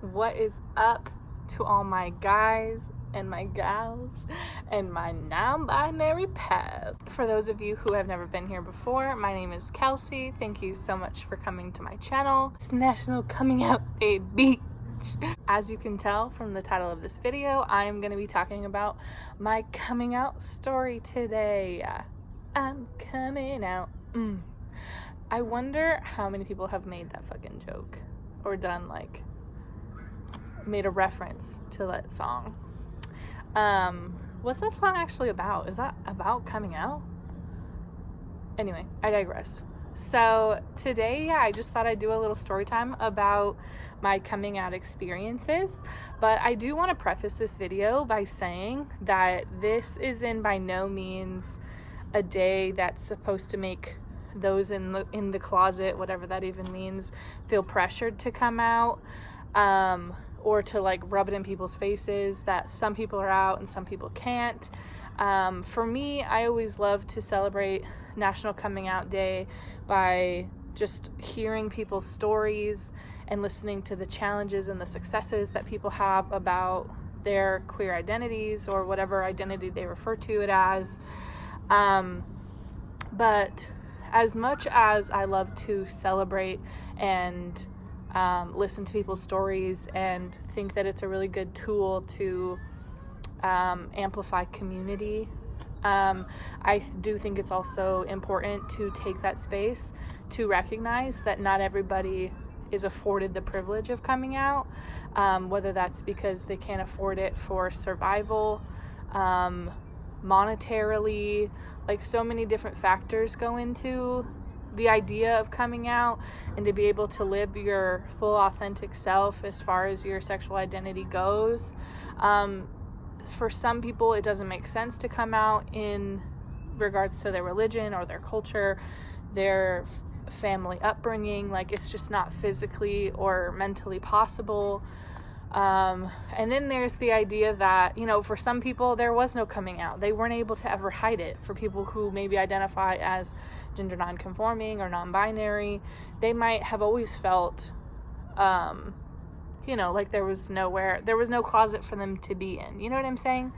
What is up to all my guys and my gals and my non-binary past? For those of you who have never been here before, my name is Kelsey. Thank you so much for coming to my channel. It's National Coming Out Day Beach. As you can tell from the title of this video, I am going to be talking about my coming out story today. I'm coming out. I wonder how many people have made that fucking joke or done made a reference to that song. What's that song actually about? Is that about coming out? Anyway, I digress. So today, I just thought I'd do a little story time about my coming out experiences, but I do want to preface this video by saying that this is by no means a day that's supposed to make those in the closet, whatever that even means, feel pressured to come out, or to rub it in people's faces that some people are out and some people can't. For me, I always love to celebrate National Coming Out Day by just hearing people's stories and listening to the challenges and the successes that people have about their queer identities or whatever identity they refer to it as. But as much as I love to celebrate and listen to people's stories and think that it's a really good tool to amplify community, I do think it's also important to take that space to recognize that not everybody is afforded the privilege of coming out, whether that's because they can't afford it for survival, monetarily, so many different factors go into the idea of coming out, and to be able to live your full authentic self as far as your sexual identity goes. For some people, it doesn't make sense to come out in regards to their religion or their culture, their family upbringing. It's just not physically or mentally possible. And then there's the idea that, for some people, there was no coming out. They weren't able to ever hide it. For people who maybe identify as gender non-conforming or non-binary, they might have always felt, there was no closet for them to be in. You know what I'm saying?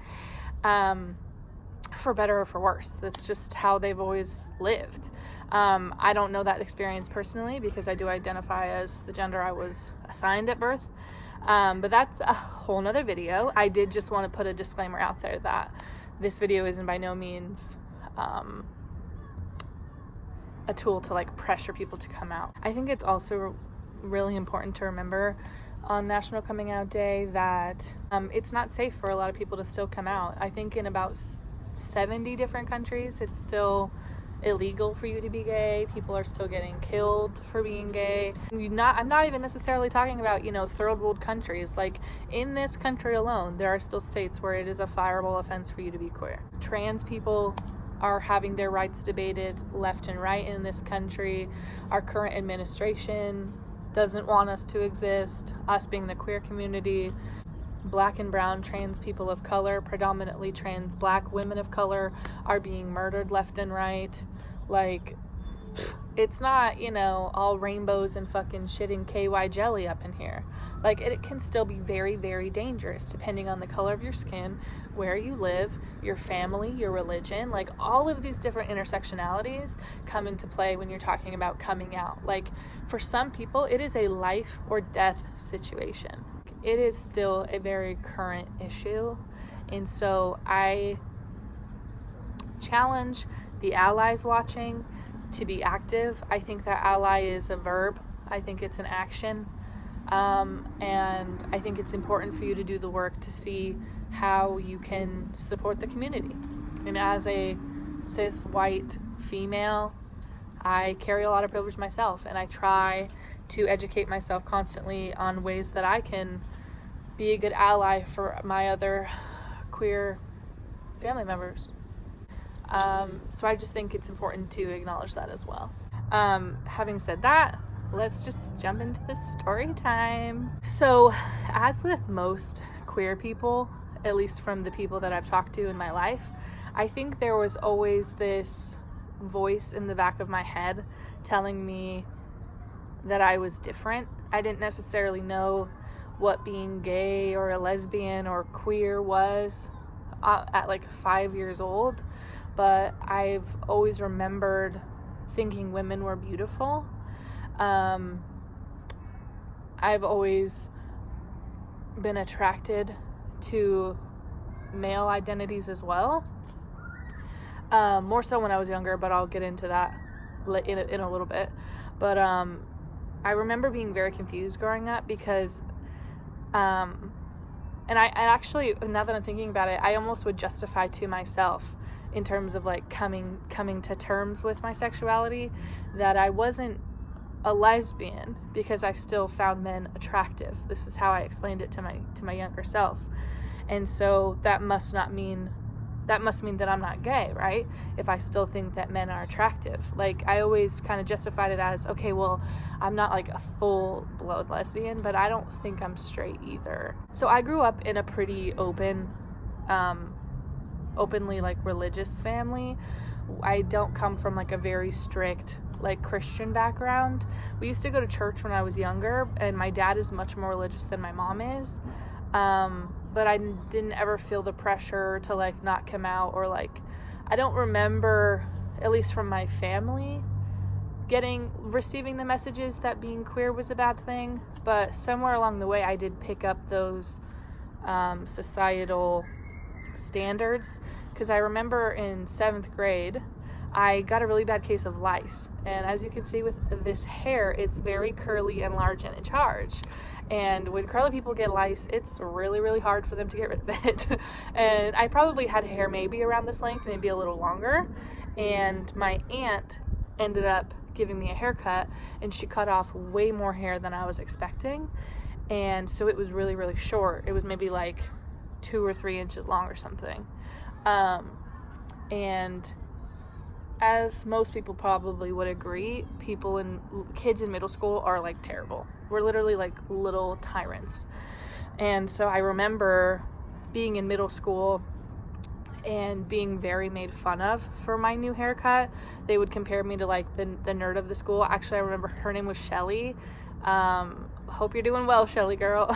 For better or for worse. That's just how they've always lived. I don't know that experience personally because I do identify as the gender I was assigned at birth. But that's a whole nother video. I did just want to put a disclaimer out there that this video isn't by no means a tool to pressure people to come out. I think it's also really important to remember on National Coming Out Day that it's not safe for a lot of people to still come out. I think in about 70 different countries it's still illegal for you to be gay. People are still getting killed for being gay. I'm not even necessarily talking about third world countries. In this country alone, there are still states where it is a fireable offense for you to be queer. Trans people are having their rights debated left and right in this country. Our current administration doesn't want us to exist, us being the queer community. Black and brown trans people of color, predominantly trans black women of color, are being murdered left and right. It's not, all rainbows and fucking shit and KY jelly up in here. It can still be very, very dangerous depending on the color of your skin, where you live, your family, your religion. All of these different intersectionalities come into play when you're talking about coming out. For some people, it is a life or death situation. It is still a very current issue. And so I challenge the allies watching to be active. I think that ally is a verb. I think it's an action. And I think it's important for you to do the work to see how you can support the community. And as a cis white female, I carry a lot of privilege myself, and I try to educate myself constantly on ways that I can be a good ally for my other queer family members. So I just think it's important to acknowledge that as well. Having said that, let's just jump into the story time. So, as with most queer people, at least from the people that I've talked to in my life, I think there was always this voice in the back of my head telling me that I was different. I didn't necessarily know what being gay or a lesbian or queer was at like 5 years old, but I've always remembered thinking women were beautiful. I've always been attracted to male identities as well, more so when I was younger, but I'll get into that in a little bit. But I remember being very confused growing up because and I actually, now that I'm thinking about it, I almost would justify to myself in terms of like coming to terms with my sexuality that I wasn't a lesbian because I still found men attractive. This is how I explained it to my younger self. And so that must mean that I'm not gay, right? If I still think that men are attractive. Like, I always kind of justified it as, okay, well, I'm not like a full-blown lesbian, but I don't think I'm straight either. So I grew up in a pretty openly like religious family. I don't come from like a very strict like Christian background. We used to go to church when I was younger, and my dad is much more religious than my mom is. But I didn't ever feel the pressure to like not come out, or like, I don't remember, at least from my family, receiving the messages that being queer was a bad thing. But somewhere along the way I did pick up those societal standards, because I remember in 7th grade I got a really bad case of lice, and as you can see with this hair, it's very curly and large and in charge. And when curly people get lice, it's really, really hard for them to get rid of it. And I probably had hair maybe around this length, maybe a little longer. And my aunt ended up giving me a haircut, and she cut off way more hair than I was expecting. And so it was really, really short. It was maybe like 2 or 3 inches long or something. And as most people probably would agree, kids in middle school are like terrible. We're literally like little tyrants. And so I remember being in middle school and being very made fun of for my new haircut. They would compare me to like the nerd of the school. Actually, I remember her name was Shelly. Hope you're doing well, Shelly girl.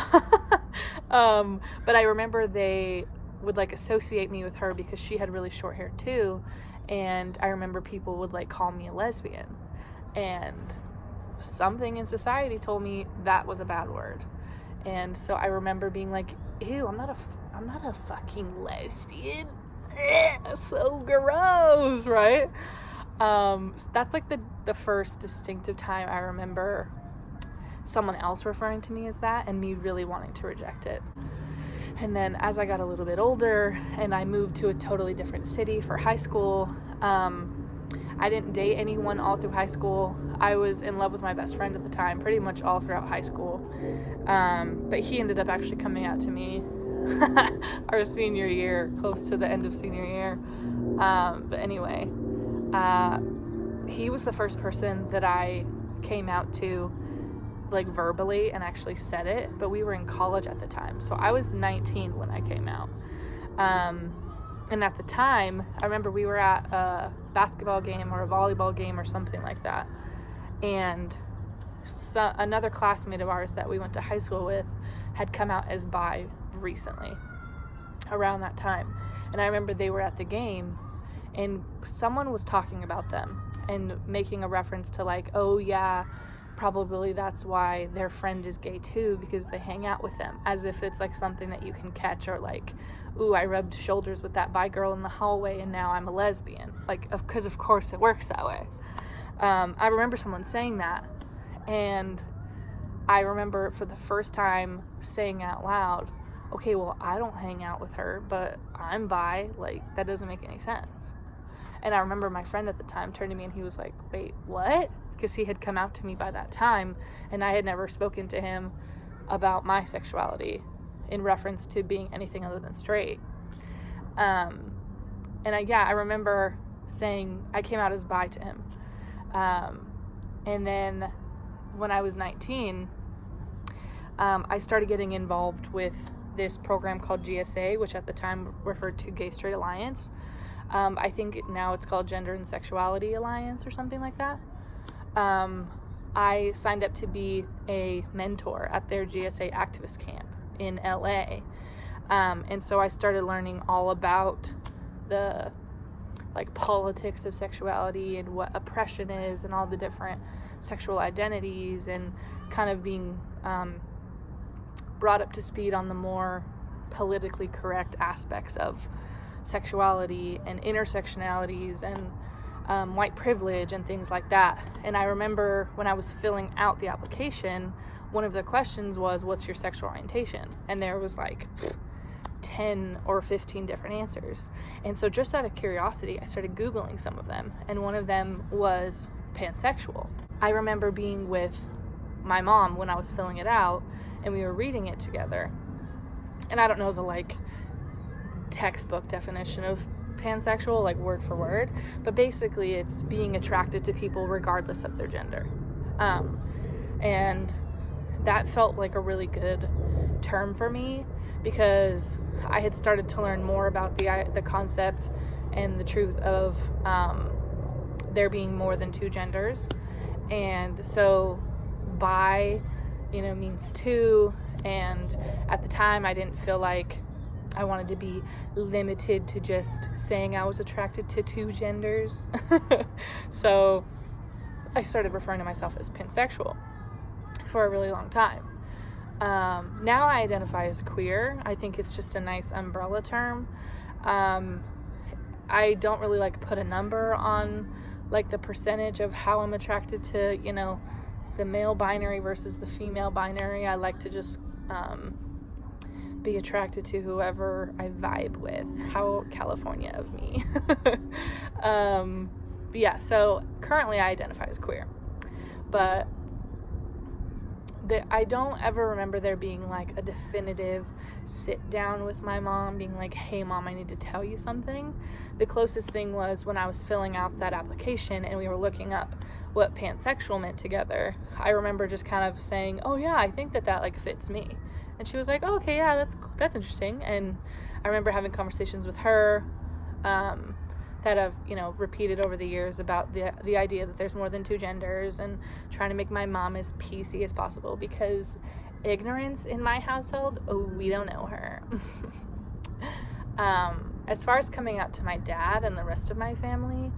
But I remember they would like associate me with her because she had really short hair too. And I remember people would like call me a lesbian, and something in society told me that was a bad word. And so I remember being like, ew, I'm not a fucking lesbian. So gross, right? That's like the first distinctive time I remember someone else referring to me as that, and me really wanting to reject it. And then as I got a little bit older and I moved to a totally different city for high school, I didn't date anyone all through high school. I was in love with my best friend at the time, pretty much all throughout high school. But he ended up actually coming out to me our senior year, close to the end of senior year. But anyway, he was the first person that I came out to like verbally and actually said it, but we were in college at the time, so I was 19 when I came out. And at the time, I remember we were at a basketball game or a volleyball game or something like that, and another classmate of ours that we went to high school with had come out as bi recently around that time. And I remember they were at the game and someone was talking about them and making a reference to like, oh yeah, probably that's why their friend is gay too, because they hang out with them, as if it's like something that you can catch, or like, ooh, I rubbed shoulders with that bi girl in the hallway and now I'm a lesbian. Like, because of course it works that way. I remember someone saying that, and I remember for the first time saying out loud, okay, well, I don't hang out with her, but I'm bi, like, that doesn't make any sense. And I remember my friend at the time turned to me and he was like, wait, what? Because he had come out to me by that time, and I had never spoken to him about my sexuality in reference to being anything other than straight. And I remember saying I came out as bi to him. And then when I was 19, I started getting involved with this program called GSA, which at the time referred to Gay Straight Alliance. I think now it's called Gender and Sexuality Alliance or something like that. I signed up to be a mentor at their GSA activist camp in LA. And so I started learning all about the politics of sexuality and what oppression is and all the different sexual identities, and kind of being brought up to speed on the more politically correct aspects of sexuality and intersectionalities and white privilege and things like that. And I remember when I was filling out the application, one of the questions was, what's your sexual orientation? And there was 10 or 15 different answers. And so just out of curiosity, I started Googling some of them, and one of them was pansexual. I remember being with my mom when I was filling it out, and we were reading it together. And I don't know the textbook definition of pansexual, word for word, but basically it's being attracted to people regardless of their gender. And that felt like a really good term for me, because I had started to learn more about the concept and the truth of there being more than two genders. And so bi, means two, and at the time I didn't feel like I wanted to be limited to just saying I was attracted to two genders. So I started referring to myself as pansexual for a really long time. Now I identify as queer. I think it's just a nice umbrella term. I don't really put a number on the percentage of how I'm attracted to, the male binary versus the female binary. I like to just be attracted to whoever I vibe with. How California of me. But yeah, so currently I identify as queer, but I don't ever remember there being a definitive sit down with my mom being hey mom, I need to tell you something. The closest thing was when I was filling out that application and we were looking up what pansexual meant together. I remember just kind of saying, oh yeah, I think that fits me. And she was like, oh, okay, yeah, that's interesting. And I remember having conversations with her that have, repeated over the years about the idea that there's more than two genders, and trying to make my mom as PC as possible, because ignorance in my household, we don't know her. As far as coming out to my dad and the rest of my family,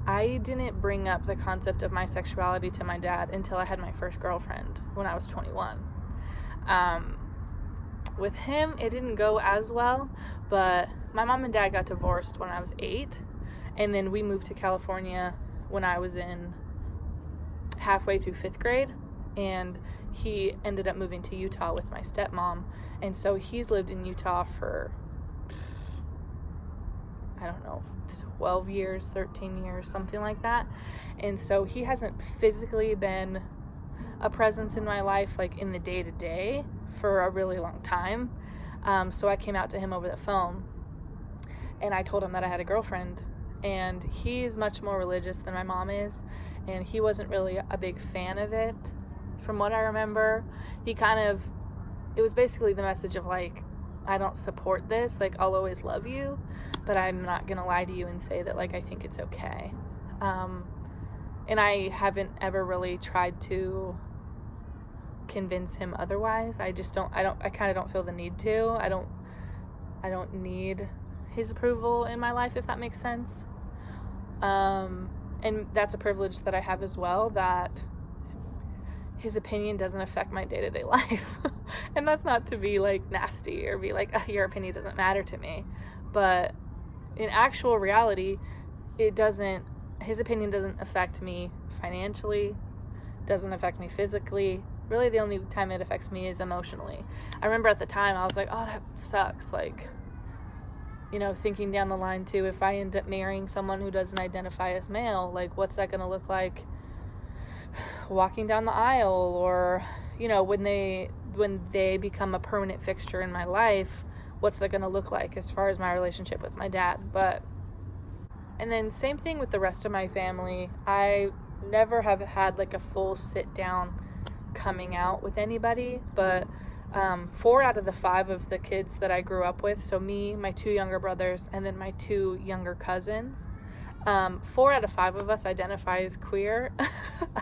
I didn't bring up the concept of my sexuality to my dad until I had my first girlfriend when I was 21. With him, it didn't go as well, but my mom and dad got divorced when I was 8, and then we moved to California when I was in halfway through 5th grade, and he ended up moving to Utah with my stepmom, and so he's lived in Utah for, 12 years, 13 years, something like that. And so he hasn't physically been a presence in my life, in the day-to-day, for a really long time. So I came out to him over the phone, and I told him that I had a girlfriend, and he's much more religious than my mom is, and he wasn't really a big fan of it, from what I remember. It was basically the message of I don't support this, I'll always love you, but I'm not gonna lie to you and say that I think it's okay. And I haven't ever really tried to convince him otherwise. I kind of don't feel the need to. I don't need his approval in my life, if that makes sense. And that's a privilege that I have as well, that his opinion doesn't affect my day-to-day life. And that's not to be nasty or be your opinion doesn't matter to me, but in actual reality, his opinion doesn't affect me financially, doesn't affect me physically. Really, the only time it affects me is emotionally. I remember at the time I was like, oh, that sucks. Thinking down the line too, if I end up marrying someone who doesn't identify as male, what's that going to look like walking down the aisle, or, when they become a permanent fixture in my life, what's that going to look like as far as my relationship with my dad. And then same thing with the rest of my family. I never have had a full sit down coming out with anybody, but 4 out of the 5 of the kids that I grew up with, so me, my 2 younger brothers, and then my 2 younger cousins, 4 out of 5 of us identify as queer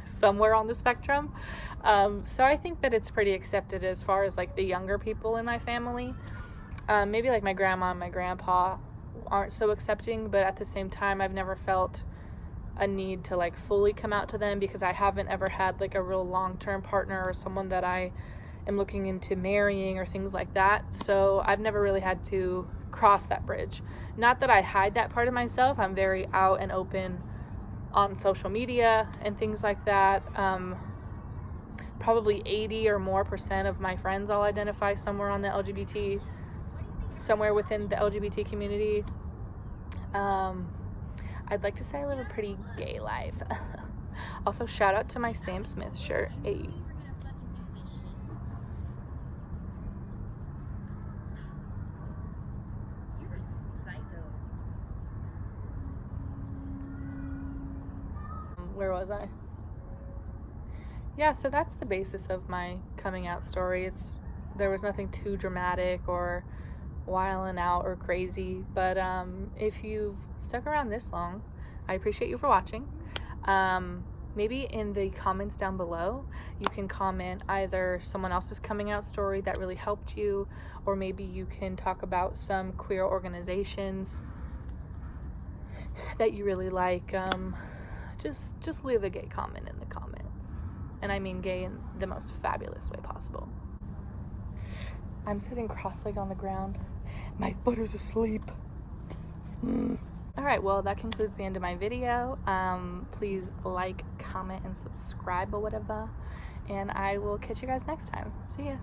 somewhere on the spectrum. So I think that it's pretty accepted as far as like the younger people in my family. Maybe like my grandma and my grandpa aren't so accepting, but at the same time, I've never felt a need to like fully come out to them because I haven't ever had like a real long-term partner or someone that I am looking into marrying or things like that. So I've never really had to cross that bridge. Not that I hide that part of myself. I'm very out and open on social media and things like that. Probably 80 or more % of my friends all identify somewhere within the LGBT community. I'd like to say I live a pretty gay life. Also, shout out to my Sam Smith shirt. Hey. Where was I? Yeah, so that's the basis of my coming out story. There was nothing too dramatic or wilding out or crazy, but if you've stuck around this long, I appreciate you for watching. Maybe in the comments down below you can comment either someone else's coming out story that really helped you, or maybe you can talk about some queer organizations that you really like. Just leave a gay comment in the comments, and I mean gay in the most fabulous way possible. I'm sitting cross-legged on the ground. My foot is asleep. Alright, well, that concludes the end of my video. Please like, comment, and subscribe or whatever. And I will catch you guys next time. See ya.